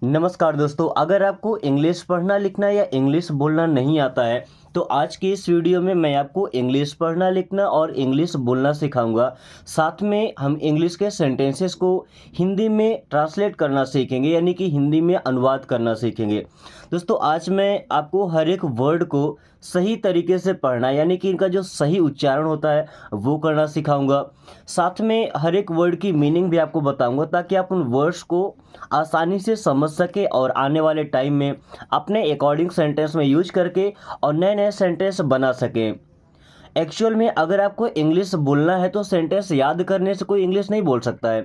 नमस्कार दोस्तों, अगर आपको इंग्लिश पढ़ना लिखना या इंग्लिश बोलना नहीं आता है तो आज की इस वीडियो में मैं आपको इंग्लिश पढ़ना लिखना और इंग्लिश बोलना सिखाऊंगा। साथ में हम इंग्लिश के सेंटेंसेस को हिंदी में ट्रांसलेट करना सीखेंगे, यानी कि हिंदी में अनुवाद करना सीखेंगे। दोस्तों, आज मैं आपको हर एक वर्ड को सही तरीके से पढ़ना, यानी कि इनका जो सही उच्चारण होता है वो करना सिखाऊंगा। साथ में हर एक वर्ड की मीनिंग भी आपको बताऊंगा ताकि आप उन वर्ड्स को आसानी से समझ सके और आने वाले टाइम में अपने अकॉर्डिंग सेंटेंस में यूज करके और नए नए सेंटेंस बना सकें। एक्चुअल में अगर आपको इंग्लिश बोलना है तो सेंटेंस याद करने से कोई इंग्लिश नहीं बोल सकता है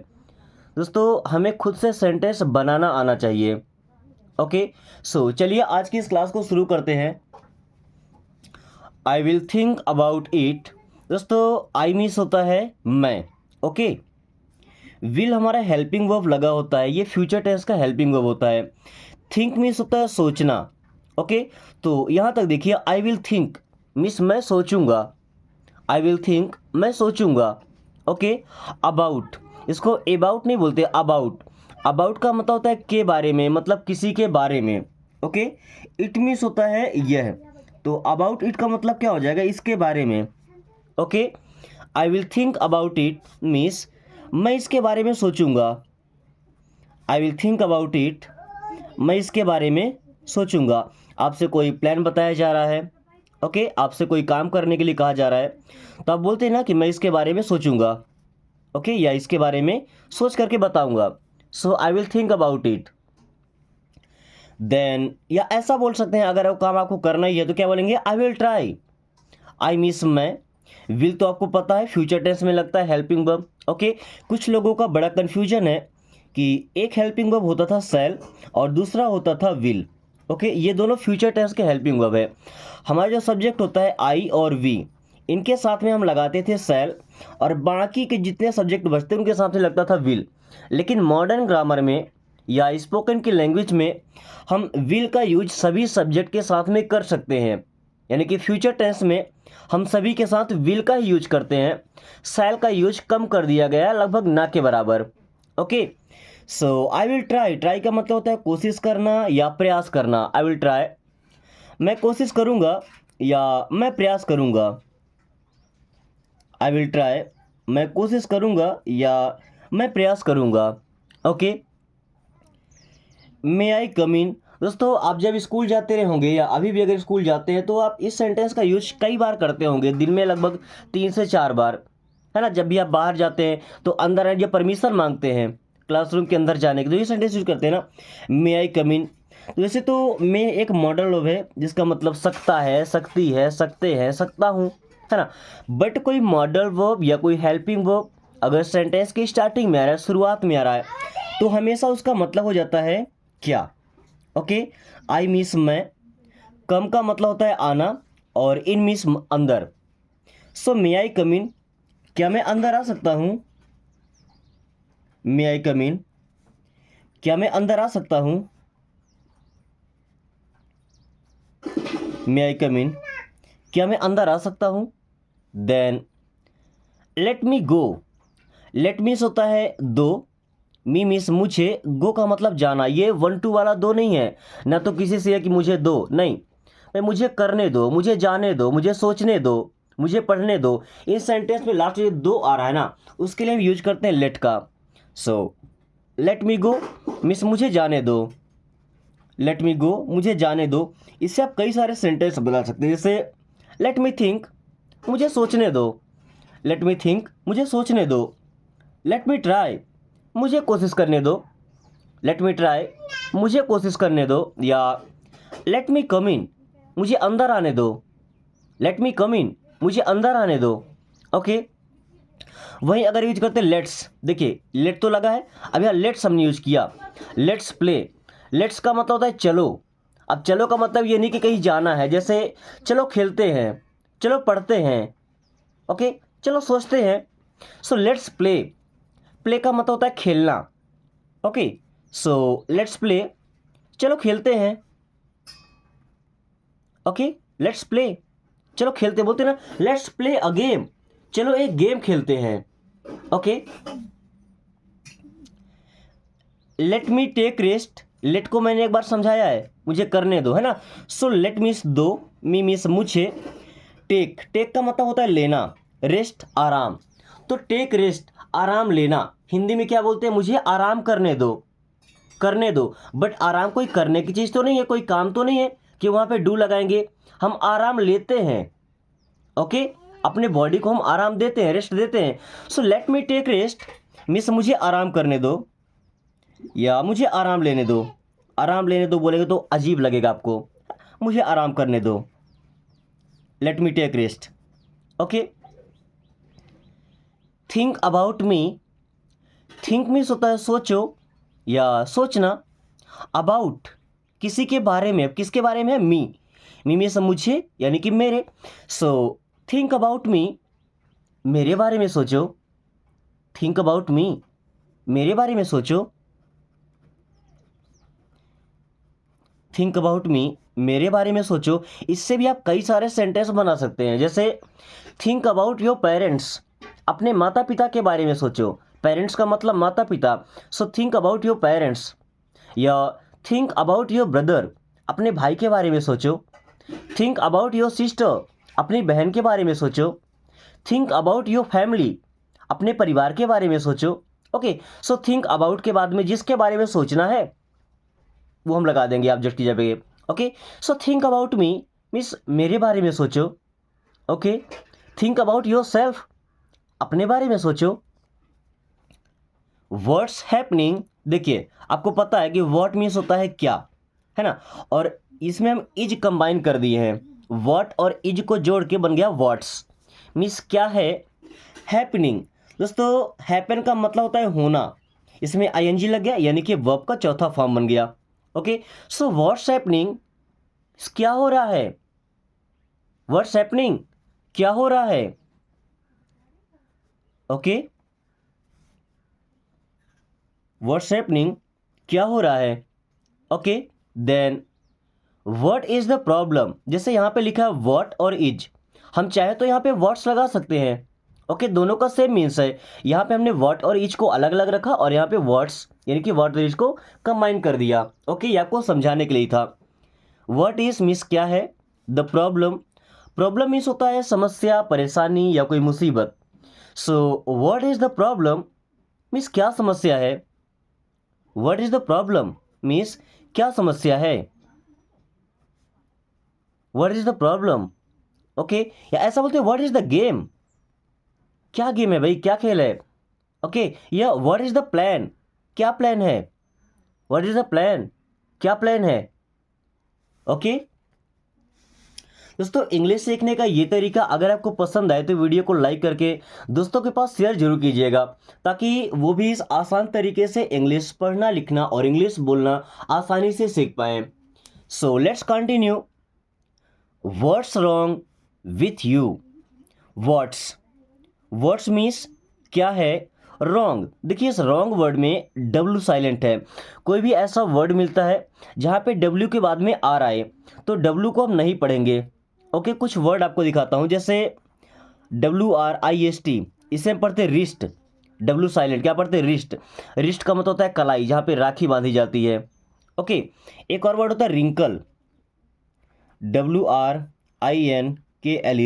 दोस्तों, हमें खुद से सेंटेंस बनाना आना चाहिए। ओके, सो चलिए आज की इस क्लास को शुरू करते हैं। आई विल थिंक अबाउट इट। दोस्तों, आई मीन्स होता है मैं। ओके, विल हमारा हेल्पिंग वर्ब लगा होता है, ये फ्यूचर टेंस का हेल्पिंग वर्ब होता है। थिंक मीन्स होता है सोचना। ओके, तो यहाँ तक देखिए, आई विल थिंक मीन्स मैं सोचूंगा। आई विल थिंक मैं सोचूंगा। ओके, अबाउट, इसको अबाउट नहीं बोलते, अबाउट। अबाउट का मतलब होता है के बारे में, मतलब किसी के बारे में। ओके, इट मीन्स होता है यह, तो अबाउट इट का मतलब क्या हो जाएगा, इसके बारे में। Okay, I will think about it means मैं इसके बारे में सोचूंगा। आई विल थिंक अबाउट इट, मैं इसके बारे में सोचूंगा। आपसे कोई प्लान बताया जा रहा है, ओके, आपसे कोई काम करने के लिए कहा जा रहा है, तो आप बोलते हैं ना कि मैं इसके बारे में सोचूंगा। ओके, या इसके बारे में सोच करके बताऊंगा। So I will think about it. Then, या ऐसा बोल सकते हैं, अगर वो काम आपको करना ही है तो क्या बोलेंगे, I will try. I means मैं, विल तो आपको पता है फ्यूचर टेंस में लगता है हेल्पिंग वर्ब। ओके, कुछ लोगों का बड़ा कन्फ्यूजन है कि एक हेल्पिंग वर्ब होता था सेल और दूसरा होता था विल। ओके, ये दोनों फ्यूचर टेंस के हेल्पिंग वर्ब है। हमारा जो सब्जेक्ट होता है आई और वी, इनके साथ में हम लगाते थे सेल, और बाकी के जितने सब्जेक्ट बचते उनके साथ में लगता था विल। लेकिन मॉडर्न ग्रामर में या स्पोकन की लैंग्वेज में हम विल का यूज सभी सब्जेक्ट के साथ में कर सकते हैं, यानी कि फ्यूचर टेंस में हम सभी के साथ विल का ही यूज करते हैं। सेल का यूज कम कर दिया गया, लगभग ना के बराबर। Okay, so I will try, try का मतलब होता है कोशिश करना या प्रयास करना। आई विल ट्राई, मैं कोशिश करूंगा या मैं प्रयास करूंगा। आई विल ट्राई, मैं कोशिश करूंगा या मैं प्रयास करूंगा। ओके, मे आई कम इन। दोस्तों, आप जब स्कूल जाते रहे होंगे या अभी भी अगर स्कूल जाते हैं तो आप इस सेंटेंस का यूज कई बार करते होंगे, दिन में लगभग 3 से 4 बार, है ना। जब भी आप बाहर जाते हैं तो अंदर आने की परमिशन मांगते हैं क्लासरूम के अंदर जाने की, तो ये सेंटेंस यूज करते हैं ना, मे आई कम इन। तो वैसे तो मे एक मॉडल वर्ब है जिसका मतलब सकता है, सकती है, सकते हैं, सकता हूँ, है ना। बट कोई मॉडल वर्ब या कोई हेल्पिंग वर्ब अगर सेंटेंस की स्टार्टिंग में आ रहा है, शुरुआत में आ रहा है, तो हमेशा उसका मतलब हो जाता है क्या। ओके, आई मीन्स मैं, कम का मतलब होता है आना, और इन मीन्स अंदर। सो मे आई कम इन, क्या मैं अंदर आ सकता हूँ। मे आई कम इन, क्या मैं अंदर आ सकता हूँ। मे आई कम इन, क्या मैं अंदर आ सकता हूँ। देन, लेट मी गो। लेट मीन्स होता है दो, मी मीन्स मुझे, गो का मतलब जाना। ये 1 2 वाला दो नहीं है, ना तो किसी से है कि मुझे दो, नहीं, मैं मुझे करने दो, मुझे जाने दो, मुझे सोचने दो, मुझे पढ़ने दो। इस सेंटेंस में लास्ट में दो आ रहा है ना, उसके लिए हम यूज करते हैं लेट का। सो लेट मी गो मीन्स मुझे जाने दो। लेट मी गो, मुझे जाने दो। इससे आप कई सारे सेंटेंस बदल सकते हैं, जैसे लेट मी थिंक, मुझे सोचने दो। लेट मी थिंक, मुझे सोचने दो। लेट मी ट्राई, मुझे कोशिश करने दो। लेट मी ट्राई, मुझे कोशिश करने दो। या लेट मी कम इन, मुझे अंदर आने दो। लेट मी कम इन, मुझे अंदर आने दो। ओके, वहीं अगर यूज करते हैं लेट्स, देखिए लेट तो लगा है, अब यहाँ लेट्स हमने यूज किया। लेट्स प्ले, लेट्स का मतलब होता है चलो। अब चलो का मतलब ये नहीं कि कहीं जाना है, जैसे चलो खेलते हैं, चलो पढ़ते हैं, ओके, चलो सोचते हैं। सो लेट्स प्ले, प्ले का मतलब होता है खेलना। ओके, सो लेट्स प्ले, चलो खेलते हैं। ओके, लेट्स प्ले, चलो खेलते, बोलते हैं ना, लेट्स प्ले अ गेम, चलो एक गेम खेलते हैं। Okay, let me take rest, let को मैंने एक बार समझाया है, मुझे करने दो, है ना। सो लेट मीन्स दो, मी मीन्स मुझे, टेक, टेक का मतलब होता है लेना, रेस्ट आराम। तो टेक रेस्ट आराम लेना, हिंदी में क्या बोलते हैं, मुझे आराम करने दो, करने दो। बट आराम कोई करने की चीज़ तो नहीं है, कोई काम तो नहीं है कि वहाँ पे डू लगाएंगे। हम आराम लेते हैं, ओके, अपने बॉडी को हम आराम देते हैं, रेस्ट देते हैं। So let me take rest means मुझे आराम करने दो या मुझे आराम लेने दो। आराम लेने दो बोलेंगे तो अजीब लगेगा आपको, मुझे आराम करने दो, let me take rest, okay. Think about me, think means होता है सोचो या सोचना, अबाउट किसी के बारे में, अब किसके बारे में है, मी मीन्स मुझे यानी कि मेरे। सो थिंक अबाउट मी, मेरे बारे में सोचो, थिंक अबाउट मी, मेरे बारे में सोचो, थिंक अबाउट मी, मेरे बारे में सोचो। इससे भी आप कई सारे सेंटेंस बना सकते हैं, जैसे थिंक अबाउट योर पेरेंट्स, अपने माता पिता के बारे में सोचो, पेरेंट्स का मतलब माता पिता, so think about your parents. या थिंक अबाउट योर ब्रदर, अपने भाई के बारे में सोचो, थिंक अबाउट योर सिस्टर, अपनी बहन के बारे में सोचो, थिंक अबाउट योर फैमिली, अपने परिवार के बारे में सोचो, ओके। सो थिंक अबाउट के बाद में जिसके बारे में सोचना है वो हम लगा देंगे ऑब्जेक्ट की जगह, okay. So think about me means मेरे बारे में सोचो, okay. Think about your self, अपने बारे में सोचो। व्हाट्स हैपनिंग, देखिए आपको पता है कि व्हाट मीन्स होता है क्या, है ना, और इसमें हम इज कंबाइन कर दिए हैं, व्हाट और इज को जोड़ के बन गया व्हाट्स, मीन्स क्या है। हैपनिंग दोस्तों, हैपन का मतलब होता है होना, इसमें आईएनजी लग गया यानी कि वर्ब का चौथा फॉर्म बन गया, ओके। सो व्हाट्स हैपनिंग, क्या हो रहा है, व्हाट्स हैपनिंग, क्या हो रहा है, ओके। व्हाट्स हैपनिंग, क्या हो रहा है, okay. Then what is the problem, जैसे यहाँ पे लिखा है व्हाट और इज, हम चाहे तो यहाँ पे व्हाट्स लगा सकते हैं, ओके, दोनों का सेम मीन्स है। यहाँ पे हमने व्हाट और इज को अलग अलग रखा और यहाँ पे व्हाट्स यानी कि व्हाट और इज को कंबाइन कर दिया, ओके, ये आपको समझाने के लिए था। व्हाट इज मीन्स क्या है, द प्रॉब्लम, प्रॉब्लम मीन्स होता है समस्या, परेशानी या कोई मुसीबत। So what is the problem means क्या समस्या है, what is the problem means क्या समस्या है, what is the problem, okay. या ऐसा बोलते हैं व्हाट इज द गेम, क्या गेम है भाई, क्या खेल है, ओके। या व्हाट इज द प्लान, क्या प्लान है, व्हाट इज द प्लान, क्या प्लान है, ओके। दोस्तों इंग्लिश सीखने का ये तरीका अगर आपको पसंद आए तो वीडियो को लाइक करके दोस्तों के पास शेयर जरूर कीजिएगा, ताकि वो भी इस आसान तरीके से इंग्लिश पढ़ना लिखना और इंग्लिश बोलना आसानी से सीख पाएँ। सो let's continue. What's wrong with you, what's, what's means क्या है, रॉन्ग, देखिए इस रॉन्ग वर्ड में डब्ल्यू साइलेंट है। कोई भी ऐसा वर्ड मिलता है जहाँ पे डब्ल्यू के बाद में आर आए तो डब्ल्यू को हम नहीं पढ़ेंगे, ओके। कुछ वर्ड आपको दिखाता हूँ, जैसे WRIST, इसे हम पढ़ते रिस्ट, डब्ल्यू साइलेंट, क्या पढ़ते रिस्ट, रिस्ट का मतलब होता है कलाई जहाँ पे राखी बांधी जाती है, ओके। एक और वर्ड होता है रिंकल, WRINKLE,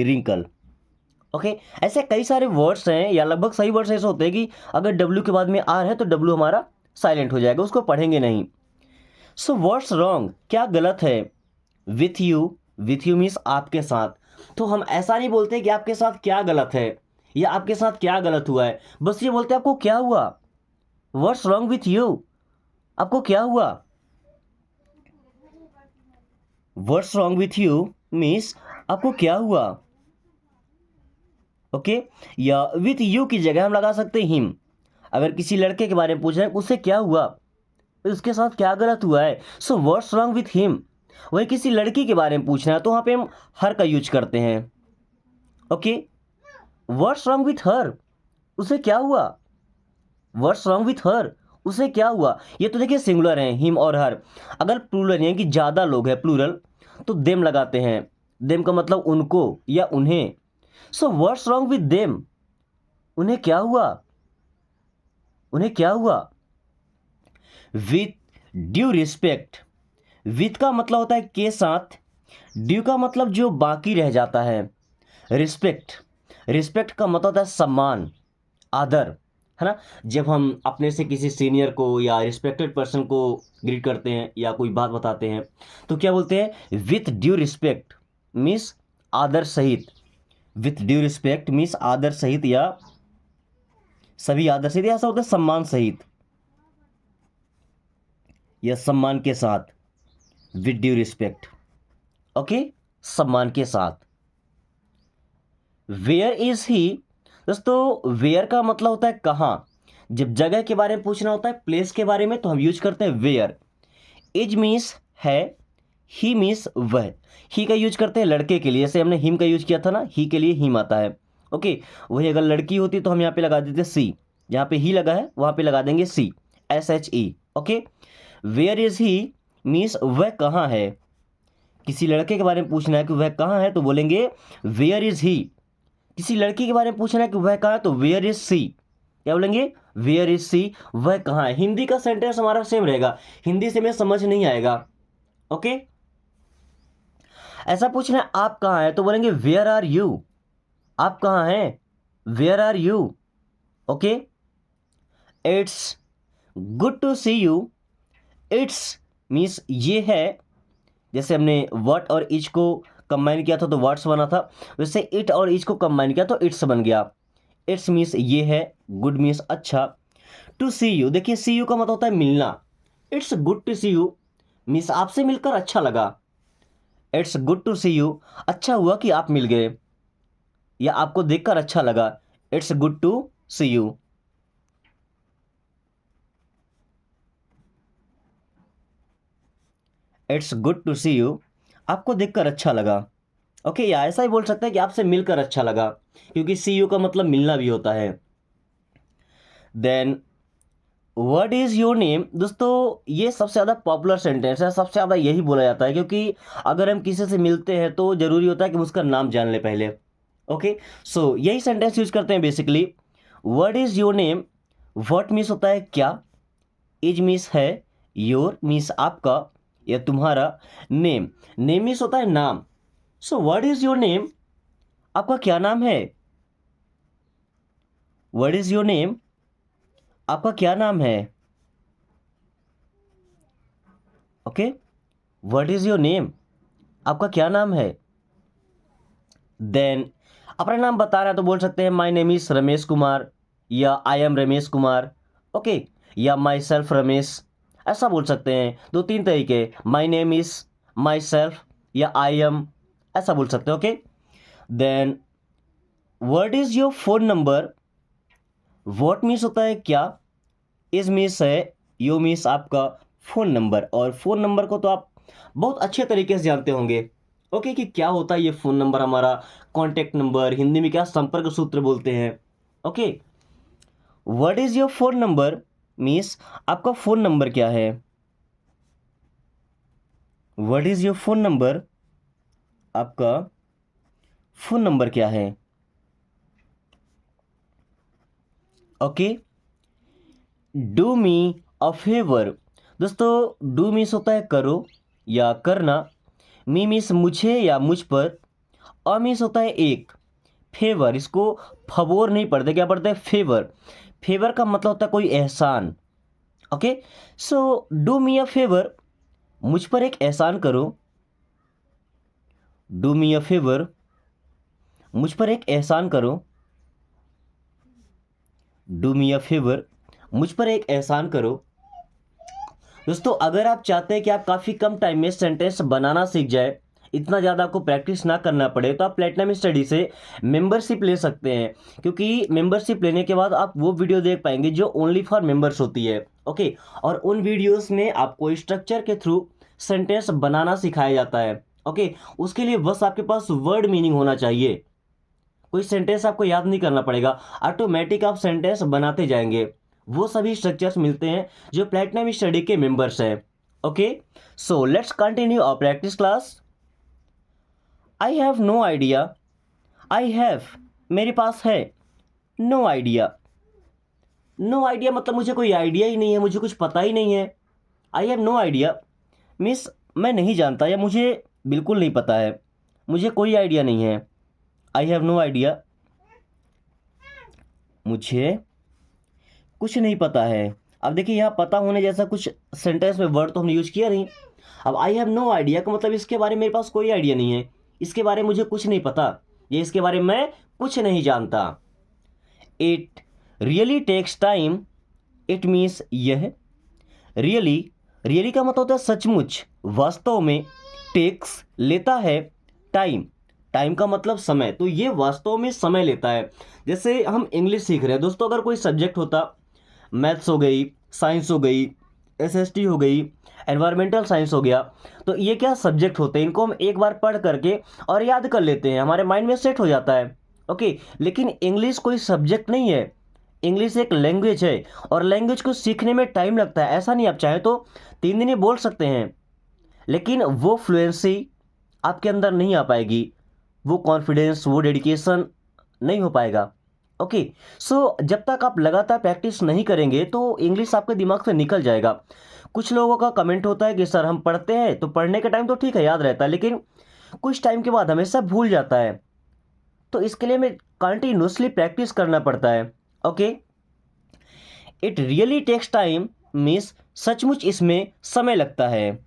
रिंकल, ओके। ऐसे कई सारे वर्ड्स हैं या लगभग सही वर्ड्स ऐसे होते हैं कि अगर डब्ल्यू के बाद में आर है तो डब्ल्यू हमारा साइलेंट हो जाएगा, उसको पढ़ेंगे नहीं। सो व्हाट्स रॉन्ग, क्या गलत है, with you, with you means आपके साथ, तो हम ऐसा नहीं बोलते कि आपके साथ क्या गलत है या आपके साथ क्या गलत हुआ है, बस ये बोलते हैं आपको क्या हुआ, व्हाट्स रॉन्ग विथ यू, आपको क्या हुआ, what's wrong with you means आपको क्या हुआ, ओके। या विथ यू की जगह हम लगा सकते हैं हिम, अगर किसी लड़के के बारे में पूछ रहे हैं उससे क्या हुआ, उसके साथ क्या गलत हुआ है, so what's wrong with him. वही किसी लड़की के बारे में पूछना है तो वहाँ पे हम हर का यूज करते हैं, okay. What's wrong with her, उसे क्या हुआ, व्हाट्स रॉन्ग विथ हर, उसे क्या हुआ। ये तो देखिए सिंगुलर हैं हिम और हर, अगर प्लूरल यानी कि ज़्यादा लोग हैं प्लूरल तो देम लगाते हैं, देम का मतलब उनको या उन्हें। So what's wrong with them, उन्हें क्या हुआ, उन्हें क्या हुआ। विथ ड्यू रिस्पेक्ट, विथ का मतलब होता है के साथ, ड्यू का मतलब जो बाकी रह जाता है, रिस्पेक्ट, रिस्पेक्ट का मतलब होता है सम्मान, आदर, है ना। जब हम अपने से किसी सीनियर को या रिस्पेक्टेड पर्सन को ग्रीट करते हैं या कोई बात बताते हैं तो क्या बोलते हैं, विथ ड्यू रिस्पेक्ट मीन्स आदर सहित, विथ ड्यू रिस्पेक्ट मीन्स आदर सहित या सभी आदर सहित, ऐसा होता है सम्मान सहित या सम्मान के साथ, विथ ड्यू रिस्पेक्ट, ओके, सम्मान के साथ। वेयर इज ही, दोस्तों वेयर का मतलब होता है कहाँ, जब जगह के बारे में पूछना होता है, प्लेस के बारे में, तो हम यूज करते हैं वेयर। इज मीन्स है, ही मीन्स वह, ही का यूज करते हैं लड़के के लिए, जैसे हमने हिम का यूज किया था ना, ही के लिए हिम आता है, ओके। वही अगर लड़की होती तो हम यहाँ पे लगा देते सी, जहाँ पे ही लगा है वहाँ पे लगा देंगे C, SHE, okay. Where is he means वह कहाँ है, किसी लड़के के बारे में पूछना है कि वह कहाँ है तो बोलेंगे वेयर इज ही, किसी लड़की के बारे में पूछना है कि वह कहाँ है तो वेयर इज सी, क्या बोलेंगे, वेयर इज सी, वह कहाँ है। हिंदी का सेंटेंस हमारा सेम रहेगा, हिंदी से में समझ नहीं आएगा, ओके। ऐसा पूछना है आप कहाँ हैं तो बोलेंगे वेयर आर यू, आप कहाँ हैं, where are you, okay. It's good to see you, it's means ये है, जैसे हमने व्हाट और इच को कंबाइन किया था तो व्हाट्स बना था, वैसे इट और इच को कंबाइन किया तो इट्स बन गया। इट्स मीन्स ये है, गुड मीन्स अच्छा, टू सी यू, देखिए सी यू का मतलब होता है मिलना, it's good to see you means आपसे मिलकर अच्छा लगा, it's good to see you, अच्छा हुआ कि आप मिल गए या आपको देखकर अच्छा लगा, it's good to see you. It's good to see you, आपको देखकर अच्छा लगा, ओके। या ऐसा ही बोल सकते हैं कि आपसे मिलकर अच्छा लगा, क्योंकि सी यू का मतलब मिलना भी होता है। Then what is your name, दोस्तों ये सबसे ज़्यादा पॉपुलर सेंटेंस है, सबसे ज़्यादा यही बोला जाता है, क्योंकि अगर हम किसी से मिलते हैं तो ज़रूरी होता है कि हम उसका नाम जान ले पहले, ओके। सो यही सेंटेंस यूज करते हैं basically. What is your name, what means होता है क्या, इज मीन्स है, योर मीन्स आपका या तुम्हारा, नेम, नेम मीन्स होता है नाम। So what is your name, आपका क्या नाम है, व्हाट इज योर नेम, आपका क्या नाम है, okay. What is your name, आपका क्या नाम है। देन अपना नाम बताना है तो बोल सकते हैं my name is Ramesh Kumar या I am Ramesh Kumar, okay, या माई सेल्फ रमेश, ऐसा बोल सकते हैं, दो तीन तरीके, my name is, myself या आई एम, ऐसा बोल सकते हैं, okay. Then what is your phone number, what means होता है क्या, इज मीन्स है, यू मीन्स आपका फ़ोन नंबर, और फ़ोन नंबर को तो आप बहुत अच्छे तरीके से जानते होंगे, ओके, कि क्या होता है ये फ़ोन नंबर, हमारा कॉन्टैक्ट नंबर, हिंदी में क्या संपर्क सूत्र बोलते हैं, okay. What is your phone number means आपका फ़ोन नंबर क्या है, what is your phone number, आपका फ़ोन नंबर क्या है, okay. Do me a favour, दोस्तों डू मीन्स होता है करो या करना, मी मीन्स मुझे या मुझ पर, अ मीन्स होता है एक, फेवर, इसको फवोर नहीं पढ़ते, क्या पढ़ते हैं, फेवर, फेवर का मतलब होता है कोई एहसान, okay. So do me a favour, मुझ पर एक एहसान करो, डू मी अ फेवर, मुझ पर एक एहसान करो, डू मी अ फेवर, मुझ पर एक एहसान करो। दोस्तों अगर आप चाहते हैं कि आप काफ़ी कम टाइम में सेंटेंस बनाना सीख जाए, इतना ज़्यादा आपको प्रैक्टिस ना करना पड़े, तो आप प्लेटिनम स्टडी से मेंबरशिप ले सकते हैं, क्योंकि मेंबरशिप लेने के बाद आप वो वीडियो देख पाएंगे जो ओनली फॉर मेंबर्स होती है, ओके। और उन वीडियोस में आपको स्ट्रक्चर के थ्रू सेंटेंस बनाना सिखाया जाता है, ओके। उसके लिए बस आपके पास वर्ड मीनिंग होना चाहिए, कोई सेंटेंस आपको याद नहीं करना पड़ेगा, ऑटोमेटिक आप सेंटेंस बनाते जाएंगे। वो सभी स्ट्रक्चर्स मिलते हैं जो प्लेटिनम स्टडी के मेंबर्स हैं, okay. So let's continue our practice class. I have no idea, I have मेरे पास है, नो आइडिया, नो आइडिया मतलब मुझे कोई आइडिया ही नहीं है, मुझे कुछ पता ही नहीं है, I have no idea means मैं नहीं जानता या मुझे बिल्कुल नहीं पता है, मुझे कोई आइडिया नहीं है। आई हैव नो आइडिया, मुझे कुछ नहीं पता है। अब देखिए यहाँ पता होने जैसा कुछ सेंटेंस में वर्ड तो हमने यूज किया नहीं। अब आई हैव नो आइडिया का मतलब इसके बारे में मेरे पास कोई आइडिया नहीं है, इसके बारे में मुझे कुछ नहीं पता, ये इसके बारे में मैं कुछ नहीं जानता। It really takes time, it means यह, रियली, रियली का मतलब होता है सचमुच, वास्तव में, टेक्स लेता है, टाइम, टाइम का मतलब समय, तो ये वास्तव में समय लेता है। जैसे हम इंग्लिश सीख रहे हैं दोस्तों, अगर कोई सब्जेक्ट होता, मैथ्स हो गई, साइंस हो गई, एसएसटी हो गई, एनवायरमेंटल साइंस हो गया, तो ये क्या सब्जेक्ट होते हैं, इनको हम एक बार पढ़ करके और याद कर लेते हैं, हमारे माइंड में सेट हो जाता है। ओके, लेकिन इंग्लिश कोई सब्जेक्ट नहीं है, इंग्लिश एक लैंग्वेज है और लैंग्वेज को सीखने में टाइम लगता है। ऐसा नहीं आप चाहे तो 3 दिन ही बोल सकते हैं, लेकिन वो फ्लुएंसी आपके अंदर नहीं आ पाएगी, वो कॉन्फिडेंस, वो डेडिकेशन नहीं हो पाएगा। ओके, सो जब तक आप लगातार प्रैक्टिस नहीं करेंगे तो इंग्लिश आपके दिमाग से निकल जाएगा। कुछ लोगों का कमेंट होता है कि सर हम पढ़ते हैं तो पढ़ने के टाइम तो ठीक है याद रहता है, लेकिन कुछ टाइम के बाद हमेशा भूल जाता है, तो इसके लिए हमें कंटिन्यूसली प्रैक्टिस करना पड़ता है। Okay, it really takes time means सचमुच इसमें समय लगता है।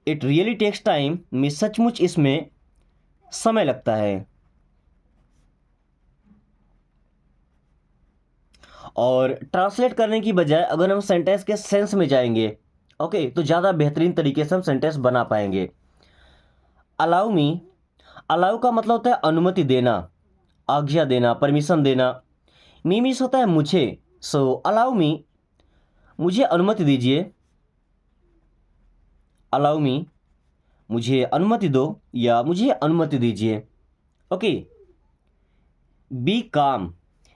It really takes time means सचमुच इसमें समय लगता है। और ट्रांसलेट करने की बजाय अगर हम सेंटेंस के सेंस में जाएंगे, ओके, तो ज़्यादा बेहतरीन तरीके से हम सेंटेंस बना पाएंगे। अलाउ मी, अलाउ का मतलब होता है अनुमति देना, आज्ञा देना, परमिशन देना। मी मीन्स होता है मुझे, सो अलाउ मी, मुझे अनुमति दीजिए, अलाउ मी, मुझे अनुमति दो या मुझे अनुमति दीजिए। ओके, बी काम,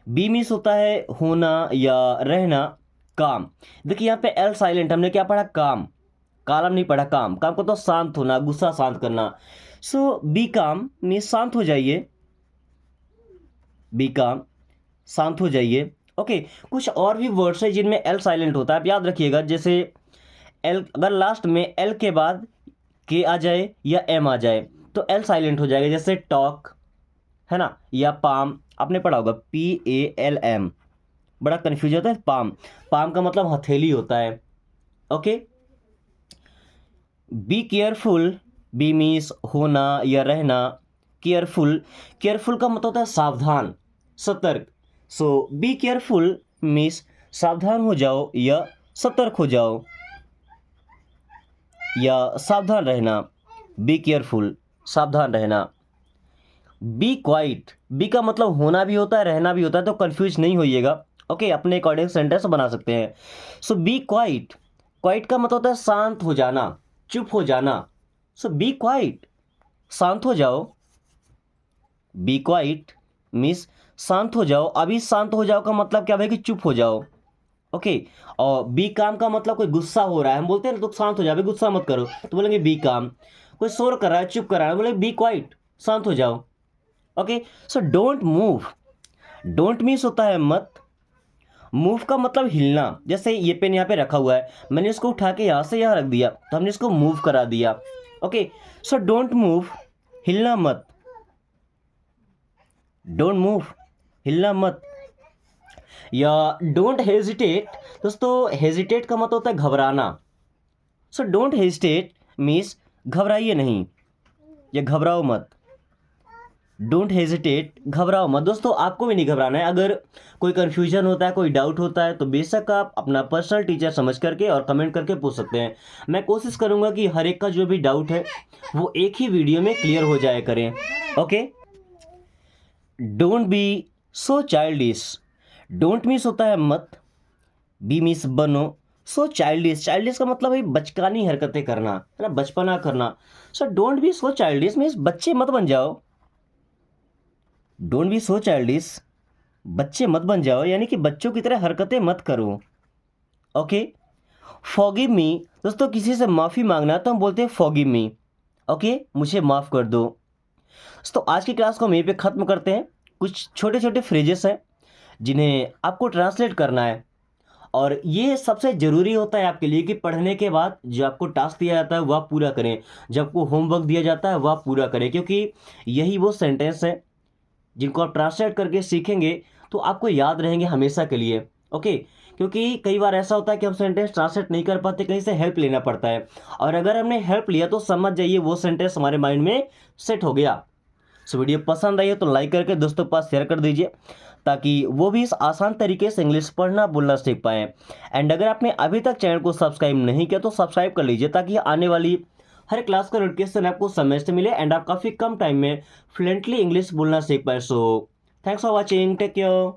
बी मीन्स होता है होना या रहना, काम। देखिए यहाँ पे एल साइलेंट, हमने क्या पढ़ा, काम, कालम नहीं पढ़ा, काम, काम को तो शांत होना, गुस्सा शांत करना। सो बी काम मीन्स शांत हो जाइए, बी काम, शांत हो जाइए। ओके, कुछ और भी वर्ड्स है जिनमें एल साइलेंट होता है, आप याद रखिएगा। जैसे एल, अगर लास्ट में एल के बाद के आ जाए या एम आ जाए तो एल साइलेंट हो जाएगा, जैसे टॉक है ना, या पाम, आपने पढ़ा होगा PALM, बड़ा कन्फ्यूज होता है पाम, पाम का मतलब हथेली होता है। Okay, be careful, be means होना या रहना, केयरफुल, केयरफुल का मतलब होता है सावधान, सतर्क। सो बी केयरफुल मीन्स सावधान हो जाओ या सतर्क हो जाओ या सावधान रहना, बी केयरफुल, सावधान रहना। बी क्वाइट, बी का मतलब होना भी होता है, रहना भी होता है, तो कंफ्यूज नहीं होइएगा। ओके, अपने अकॉर्डिंग सेंटेंस बना सकते हैं। सो बी क्वाइट, क्वाइट का मतलब होता है शांत हो जाना, चुप हो जाना। सो बी क्वाइट, शांत हो जाओ, बी क्वाइट मीन्स शांत हो जाओ। अभी शांत हो जाओ का मतलब क्या है कि चुप हो जाओ। ओके, और बी काम का मतलब कोई गुस्सा हो रहा है, हम बोलते हैं ना तो शांत हो जाओ, गुस्सा मत करो, तो बोलेंगे बी काम। कोई शोर कर रहा है, चुप कर रहा है, बोलेंगे बी क्वाइट, शांत हो जाओ। Okay, so don't move, don't means होता है मत, मूव का मतलब हिलना। जैसे ये पेन यहाँ पे रखा हुआ है, मैंने इसको उठा के यहाँ से यहाँ रख दिया तो हमने इसको मूव करा दिया। ओके, सो डोंट मूव, हिलना मत, डोंट मूव, हिलना मत। या डोंट हेजिटेट, दोस्तों हेजिटेट का मतलब होता है घबराना। सो डोंट हेजिटेट मीन्स घबराइए नहीं या घबराओ मत, डोंट हेजिटेट, घबराओ मत। दोस्तों आपको भी नहीं घबराना है, अगर कोई कन्फ्यूजन होता है, कोई डाउट होता है तो बेशक आप अपना पर्सनल टीचर समझ करके और कमेंट करके पूछ सकते हैं। मैं कोशिश करूंगा कि हर एक का जो भी डाउट है वो एक ही वीडियो में क्लियर हो जाए करें। Okay, don't be so childish, don't means होता है मत, बी मीन्स बनो, सो चाइल्डिश, चाइल्डिश का मतलब है बचकानी हरकतें करना, है ना, बचपना करना। So don't be so childish means बच्चे मत बन जाओ, डोंट बी सो चाइल्डिश, बच्चे मत बन जाओ, यानी कि बच्चों की तरह हरकतें मत करो। ओके, फॉरगिव मी, दोस्तों किसी से माफ़ी मांगना तो हम बोलते हैं फॉरगिव मी। ओके, मुझे माफ़ कर दो। तो आज की क्लास को हम यहीं पे ख़त्म करते हैं। कुछ छोटे छोटे फ्रेजेस हैं जिन्हें आपको ट्रांसलेट करना है और ये सबसे ज़रूरी होता है आपके लिए कि पढ़ने के बाद जो आपको टास्क दिया जाता है वह पूरा करें, जब आपको होमवर्क दिया जाता है वह पूरा करें, क्योंकि यही वो सेंटेंस हैं जिनको आप ट्रांसलेट करके सीखेंगे तो आपको याद रहेंगे हमेशा के लिए। ओके, क्योंकि कई बार ऐसा होता है कि हम सेंटेंस ट्रांसलेट नहीं कर पाते, कहीं से हेल्प लेना पड़ता है, और अगर हमने हेल्प लिया तो समझ जाइए वो सेंटेंस हमारे माइंड में सेट हो गया। सो वीडियो पसंद आई हो तो लाइक करके दोस्तों के पास शेयर कर दीजिए, ताकि वो भी इस आसान तरीके से इंग्लिश पढ़ना बोलना सीख पाएँ। एंड अगर आपने अभी तक चैनल को सब्सक्राइब नहीं किया तो सब्सक्राइब कर लीजिए, ताकि आने वाली हर क्लास का नोटिफिकेशन आपको समय से मिले एंड आप काफ़ी कम टाइम में फ्लुएंटली इंग्लिश बोलना सीख पाए। So thanks for watching, take care.